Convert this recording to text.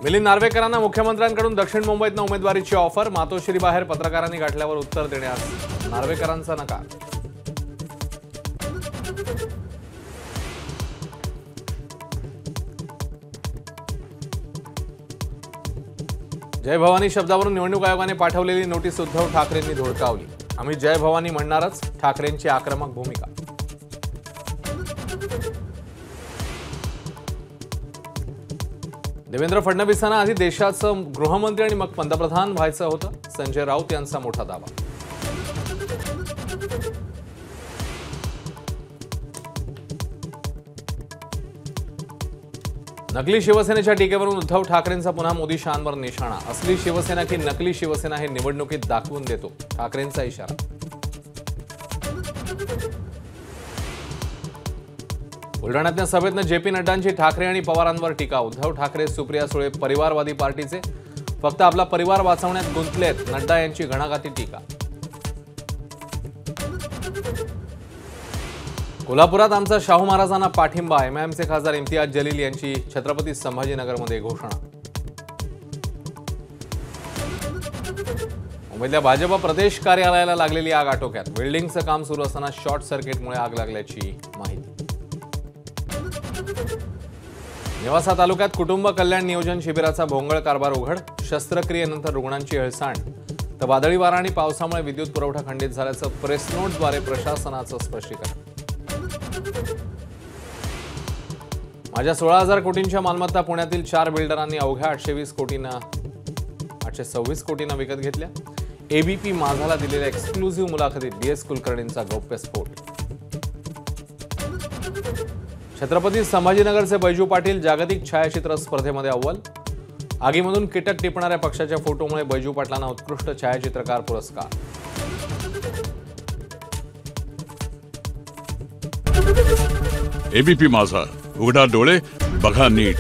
मिलिंद नार्वेकरांना मुख्यमंत्र्यांकडून दक्षिण मुंबईतनं उमेदवारीची ऑफर। मातोश्री बाहेर पत्रकारांनी गाठल्यावर उत्तर देण्यास नार्वेकरांचा नकार। जय भवानी शब्दावरून निवडणूक आयोगाने पाठवलेली नोटीस उद्धव ठाकरेंनी धुडकावली। आम्ही जय भवानी म्हणणारच, ठाकरेंची आक्रमक भूमिका। देवेंद्र फडणवीसांना आधी देशाचं गृहमंत्री आणि मग पंतप्रधान व्हायचं होतं, संजय राऊत यांचा मोठा दावा। नकली शिवसेनेच्या टीकेवरून उद्धव ठाकरेंचा पुन्हा मोदी शानवर निशाणा। असली शिवसेना की नकली शिवसेना हे निवडणुकीत दाखवून देतो, ठाकरेंचा इशारा। बुलढाण्यातल्या सभेतनं जेपी नड्डांची ठाकरे आणि पवारांवर टीका। उद्धव ठाकरे सुप्रिया सुळे परिवारवादी पार्टीचे, फक्त आपला परिवार वाचवण्यात गुंतलेत, नड्डा यांची घणाघाती टीका। कोल्हापुरात आमचा शाहू महाराजांना पाठिंबा। एमआयएमचे खासदार इम्तियाज जलील यांची छत्रपती संभाजीनगरमध्ये घोषणा। मुंबईतल्या भाजप प्रदेश कार्यालयाला लागलेली आग आटोक्यात। बिल्डिंगचं काम सुरू असताना शॉर्ट सर्किटमुळे आग लागल्याची माहिती। नेवासा तालुक्यात कुटुंब कल्याण नियोजन शिबिराचा भोंगळ कारभार उघड। शस्त्रक्रियेनंतर रुग्णांची हेळसांड, तर वादळी वारा आणि पावसामुळे विद्युत पुरवठा खंडित झाल्याचं प्रेस नोटद्वारे प्रशासनाचं स्पष्टीकरण। माझ्या 16,000 कोटींच्या मालमत्ता पुण्यातील 4 बिल्डरांनी अवघ्या 826 कोटींना विकत घेतल्या। एबीपी माझाला दिलेल्या एक्सक्लुझिव्ह मुलाखतीत डीएस कुलकर्णींचा गौप्यस्फोट। छत्रपती संभाजीनगरचे बैजू पाटील जागतिक छायाचित्र स्पर्धेमध्ये अव्वल। आगीमधून कीटक टिपणाऱ्या पक्षाच्या फोटोमुळे बैजू पाटलांना उत्कृष्ट छायाचित्रकार पुरस्कार। एबीपी माझा, उघडा डोळे बघा नीट।